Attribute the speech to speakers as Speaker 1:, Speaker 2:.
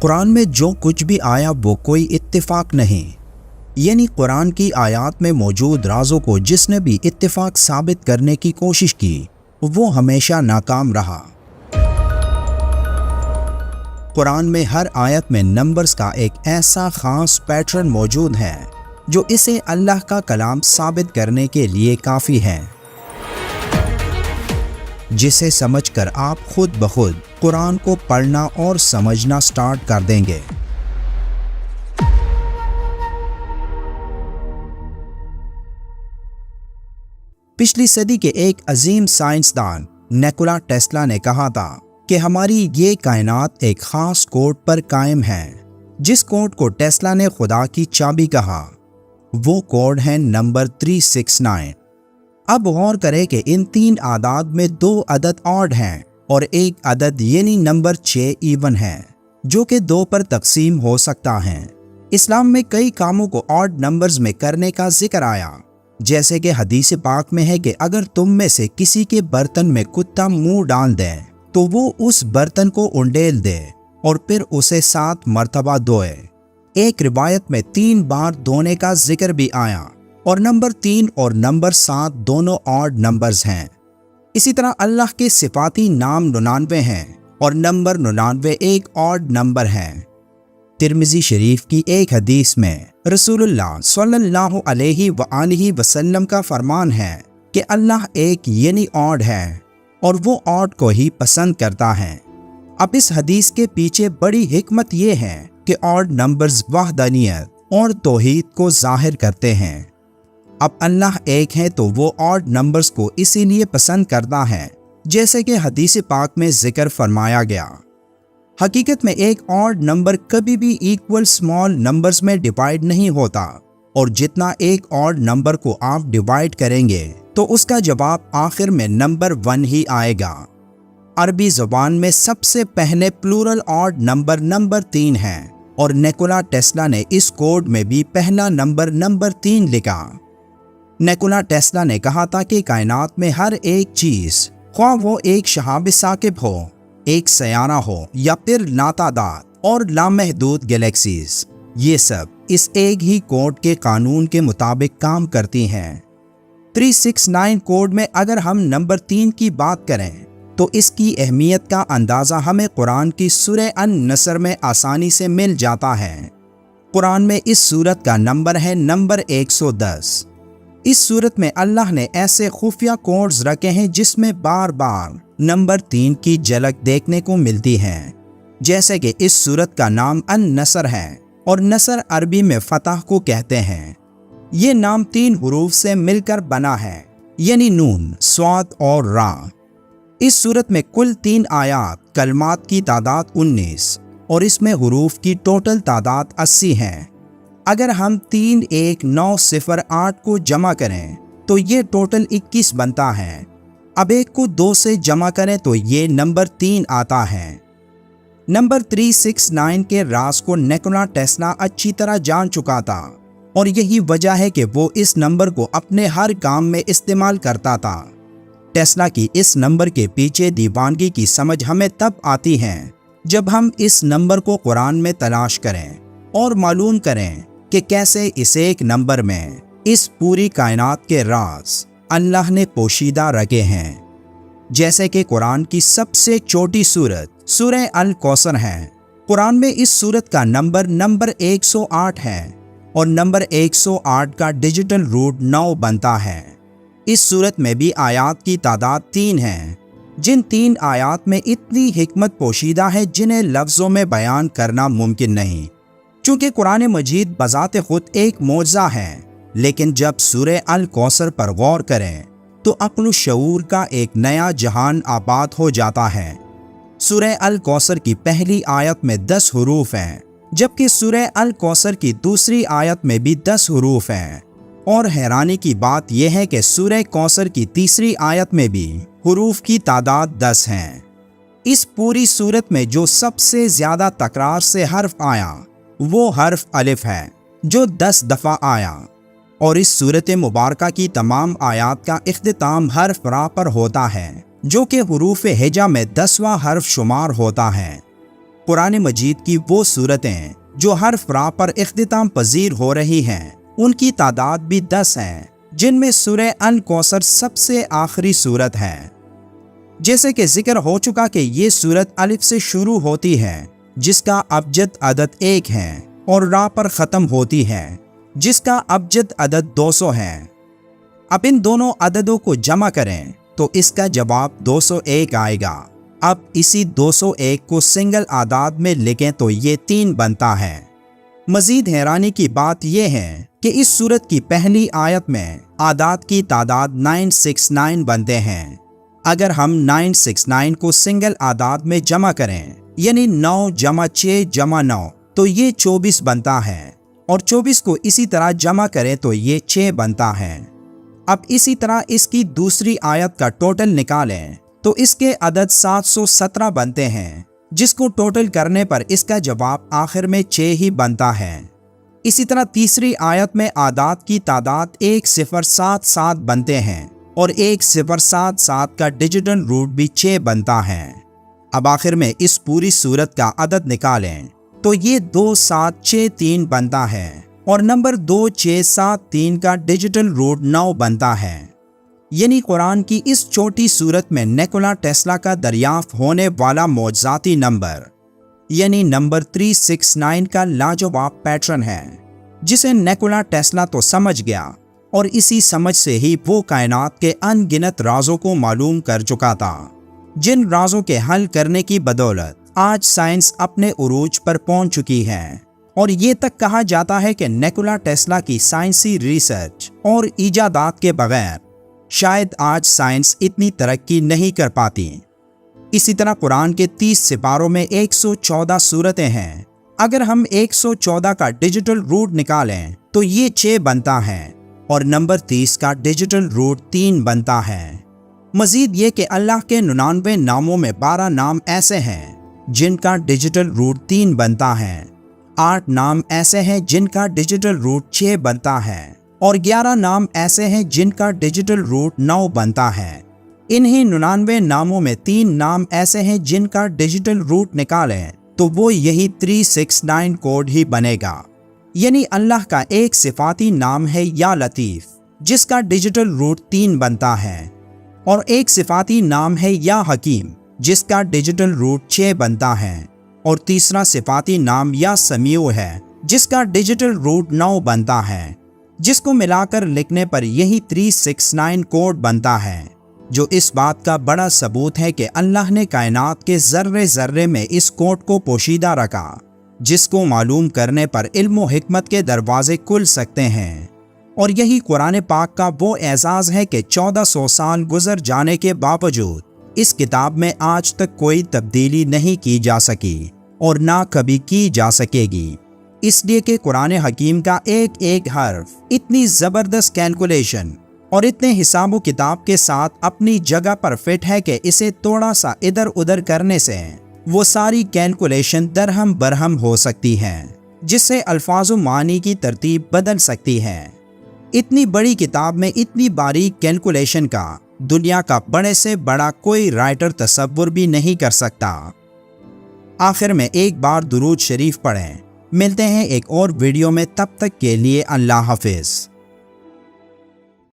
Speaker 1: قرآن میں جو کچھ بھی آیا وہ کوئی اتفاق نہیں، یعنی قرآن کی آیات میں موجود رازوں کو جس نے بھی اتفاق ثابت کرنے کی کوشش کی وہ ہمیشہ ناکام رہا۔ قرآن میں ہر آیت میں نمبرز کا ایک ایسا خاص پیٹرن موجود ہے جو اسے اللہ کا کلام ثابت کرنے کے لیے کافی ہے، جسے سمجھ کر آپ خود بخود قرآن کو پڑھنا اور سمجھنا سٹارٹ کر دیں گے۔ پچھلی صدی کے ایک عظیم سائنسدان نیکولا ٹیسلا نے کہا تھا کہ ہماری یہ کائنات ایک خاص کوڈ پر قائم ہے، جس کوڈ کو ٹیسلا نے خدا کی چابی کہا۔ وہ کوڈ ہے نمبر 369۔ اب غور کریں کہ ان 3 اعداد میں 2 عدد آڈ ہیں اور ایک عدد یعنی نمبر 6 ایون ہے، جو کہ 2 پر تقسیم ہو سکتا ہے۔ اسلام میں کئی کاموں کو آڈ نمبرز میں کرنے کا ذکر آیا، جیسے کہ حدیث پاک میں ہے کہ اگر تم میں سے کسی کے برتن میں کتا منہ ڈال دے تو وہ اس برتن کو انڈیل دے اور پھر اسے 7 مرتبہ دھوئے۔ ایک روایت میں 3 بار دھونے کا ذکر بھی آیا، اور نمبر 3 اور نمبر 7 دونوں آڈ نمبرز ہیں۔ اسی طرح اللہ کے صفاتی نام 99 ہیں اور نمبر 99 ایک آڈ نمبر ہے۔ ترمذی شریف کی ایک حدیث میں رسول اللہ صلی اللہ علیہ وآلہ وسلم کا فرمان ہے کہ اللہ ایک یعنی آڈ ہے اور وہ آڈ کو ہی پسند کرتا ہے۔ اب اس حدیث کے پیچھے بڑی حکمت یہ ہے کہ آڈ نمبرز وحدانیت اور توحید کو ظاہر کرتے ہیں۔ اب اللہ ایک ہے تو وہ آڈ نمبرز کو اسی لیے پسند کرتا ہے، جیسے کہ حدیث پاک میں ذکر فرمایا گیا۔ حقیقت میں ایک آڈ نمبر کبھی بھی ایکول اسمال نمبرز میں ڈیوائیڈ نہیں ہوتا، اور جتنا ایک آڈ نمبر کو آپ ڈیوائیڈ کریں گے تو اس کا جواب آخر میں نمبر 1 ہی آئے گا۔ عربی زبان میں سب سے پہلے پلورل آڈ نمبر 3 ہے، اور نیکولا ٹیسلا نے اس کوڈ میں بھی پہلا نمبر 3 لکھا۔ نیکولا ٹیسلا نے کہا تھا کہ کائنات میں ہر ایک چیز، خواہ وہ ایک شہاب ثاقب ہو، ایک سیارہ ہو یا پھر ناتعداد اور لامحدود گلیکسیز، یہ سب اس ایک ہی کوڈ کے قانون کے مطابق کام کرتی ہیں۔ 369 کوڈ میں اگر ہم نمبر 3 کی بات کریں تو اس کی اہمیت کا اندازہ ہمیں قرآن کی سورہ النصر میں آسانی سے مل جاتا ہے۔ قرآن میں اس سورت کا نمبر ہے نمبر 110۔ اس سورت میں اللہ نے ایسے خفیہ کوڈز رکھے ہیں جس میں بار بار نمبر 3 کی جھلک دیکھنے کو ملتی ہے، جیسے کہ اس سورت کا نام النصر ہے، اور نصر عربی میں فتح کو کہتے ہیں۔ یہ نام 3 حروف سے مل کر بنا ہے، یعنی نون، صاد اور را۔ اس سورت میں کل 3 آیات، کلمات کی تعداد 19 اور اس میں حروف کی ٹوٹل تعداد 80 ہے۔ اگر ہم 31908 کو جمع کریں تو یہ ٹوٹل 21 بنتا ہے۔ اب ایک کو 2 سے جمع کریں تو یہ نمبر 3 آتا ہے۔ نمبر 369 کے راز کو نیکولا ٹیسلا اچھی طرح جان چکا تھا، اور یہی وجہ ہے کہ وہ اس نمبر کو اپنے ہر کام میں استعمال کرتا تھا۔ ٹیسلا کی اس نمبر کے پیچھے دیوانگی کی سمجھ ہمیں تب آتی ہے جب ہم اس نمبر کو قرآن میں تلاش کریں اور معلوم کریں کہ کیسے اس ایک نمبر میں اس پوری کائنات کے راز اللہ نے پوشیدہ رکھے ہیں۔ جیسے کہ قرآن کی سب سے چھوٹی سورت سورہ الکوثر ہے۔ قرآن میں اس سورت کا نمبر 108 ہے، اور نمبر 108 کا ڈیجیٹل روٹ 9 بنتا ہے۔ اس سورت میں بھی آیات کی تعداد 3 ہے، جن 3 آیات میں اتنی حکمت پوشیدہ ہے جنہیں لفظوں میں بیان کرنا ممکن نہیں۔ چونکہ قرآن مجید بذات خود ایک معجزہ ہے، لیکن جب سورہ الکوثر پر غور کریں تو عقل و شعور کا ایک نیا جہان آباد ہو جاتا ہے۔ سورہ الکوثر کی پہلی آیت میں 10 حروف ہیں، جبکہ سورہ الکوثر کی دوسری آیت میں بھی 10 حروف ہیں، اور حیرانی کی بات یہ ہے کہ سورہ کوثر کی تیسری آیت میں بھی حروف کی تعداد 10 ہیں۔ اس پوری سورت میں جو سب سے زیادہ تکرار سے حرف آیا وہ حرف الف ہے، جو 10 دفعہ آیا، اور اس سورت مبارکہ کی تمام آیات کا اختتام حرف را پر ہوتا ہے، جو کہ حروف ہجا میں 10واں حرف شمار ہوتا ہے۔ قرآن مجید کی وہ صورتیں جو حرف را پر اختتام پذیر ہو رہی ہیں ان کی تعداد بھی 10 ہیں، جن میں سورہ الکوثر سب سے آخری صورت ہے۔ جیسے کہ ذکر ہو چکا کہ یہ صورت الف سے شروع ہوتی ہے جس کا ابجد عدد 1 ہے، اور را پر ختم ہوتی ہے جس کا ابجد عدد 200 ہے۔ اب ان دونوں عددوں کو جمع کریں تو اس کا جواب 201 آئے گا۔ اب اسی 201 کو سنگل اعداد میں لکھیں تو یہ 3 بنتا ہے۔ مزید حیرانی کی بات یہ ہے کہ اس سورت کی پہلی آیت میں اعداد کی تعداد 969 بنتے ہیں۔ اگر ہم 969 کو سنگل اعداد میں جمع کریں یعنی 9 جمع 6 جمع 9 تو یہ 24 بنتا ہے، اور 24 کو اسی طرح جمع کریں تو یہ 6 بنتا ہے۔ اب اسی طرح اس کی دوسری آیت کا ٹوٹل نکالیں تو اس کے عدد 717 بنتے ہیں، جس کو ٹوٹل کرنے پر اس کا جواب آخر میں 6 ہی بنتا ہے۔ اسی طرح تیسری آیت میں اعداد کی تعداد 1077 بنتے ہیں، اور 1077 کا ڈیجیٹل روٹ بھی 6 بنتا ہے۔ اب آخر میں اس پوری صورت کا عدد نکالیں تو یہ 2763 بنتا ہے، اور نمبر 2673 کا ڈیجیٹل روٹ 9 بنتا ہے۔ یعنی قرآن کی اس چھوٹی صورت میں نیکولا ٹیسلا کا دریافت ہونے والا معجزاتی نمبر یعنی نمبر 369 کا لاجواب پیٹرن ہے، جسے نیکولا ٹیسلا تو سمجھ گیا، اور اسی سمجھ سے ہی وہ کائنات کے ان گنت رازوں کو معلوم کر چکا تھا، جن رازوں کے حل کرنے کی بدولت آج سائنس اپنے عروج پر پہنچ چکی ہے۔ اور یہ تک کہا جاتا ہے کہ نیکولا ٹیسلا کی سائنسی ریسرچ اور ایجادات کے بغیر شاید آج سائنس اتنی ترقی نہیں کر پاتی۔ اسی طرح قرآن کے 30 سپاروں میں 114 صورتیں ہیں۔ اگر ہم 114 کا ڈیجیٹل روٹ نکالیں تو یہ 6 بنتا ہے، اور نمبر 30 کا ڈیجیٹل روٹ 3 بنتا ہے۔ مزید یہ کہ اللہ کے 99 ناموں میں 12 نام ایسے ہیں جن کا ڈیجیٹل روٹ 3 بنتا ہے، 8 نام ایسے ہیں جن کا ڈیجیٹل روٹ 6 بنتا ہے، اور 11 نام ایسے ہیں جن کا ڈیجیٹل روٹ 9 بنتا ہے۔ انہی 99 ناموں میں 3 نام ایسے ہیں جن کا ڈیجیٹل روٹ نکالیں تو وہ یہی 369 کوڈ ہی بنے گا۔ یعنی اللہ کا ایک صفاتی نام ہے یا لطیف، جس کا ڈیجیٹل روٹ 3 بنتا ہے، اور ایک صفاتی نام ہے یا حکیم، جس کا ڈیجیٹل روٹ 6 بنتا ہے، اور تیسرا صفاتی نام یا سمیع ہے جس کا ڈیجیٹل روٹ 9 بنتا ہے، جس کو ملا کر لکھنے پر یہی 369 کوڈ بنتا ہے، جو اس بات کا بڑا ثبوت ہے کہ اللہ نے کائنات کے ذرے ذرے میں اس کوڈ کو پوشیدہ رکھا، جس کو معلوم کرنے پر علم و حکمت کے دروازے کھل سکتے ہیں۔ اور یہی قرآن پاک کا وہ اعزاز ہے کہ 1400 سال گزر جانے کے باوجود اس کتاب میں آج تک کوئی تبدیلی نہیں کی جا سکی، اور نہ کبھی کی جا سکے گی، اس لیے کہ قرآن حکیم کا ایک ایک حرف اتنی زبردست کیلکولیشن اور اتنے حساب و کتاب کے ساتھ اپنی جگہ پر فٹ ہے کہ اسے تھوڑا سا ادھر ادھر کرنے سے وہ ساری کیلکولیشن درہم برہم ہو سکتی ہے، جس سے الفاظ و معنی کی ترتیب بدل سکتی ہے۔ اتنی بڑی کتاب میں اتنی باریک کیلکولیشن کا دنیا کا بڑے سے بڑا کوئی رائٹر تصور بھی نہیں کر سکتا۔ آخر میں ایک بار درود شریف پڑھیں۔ ملتے ہیں ایک اور ویڈیو میں، تب تک کے لیے اللہ حافظ۔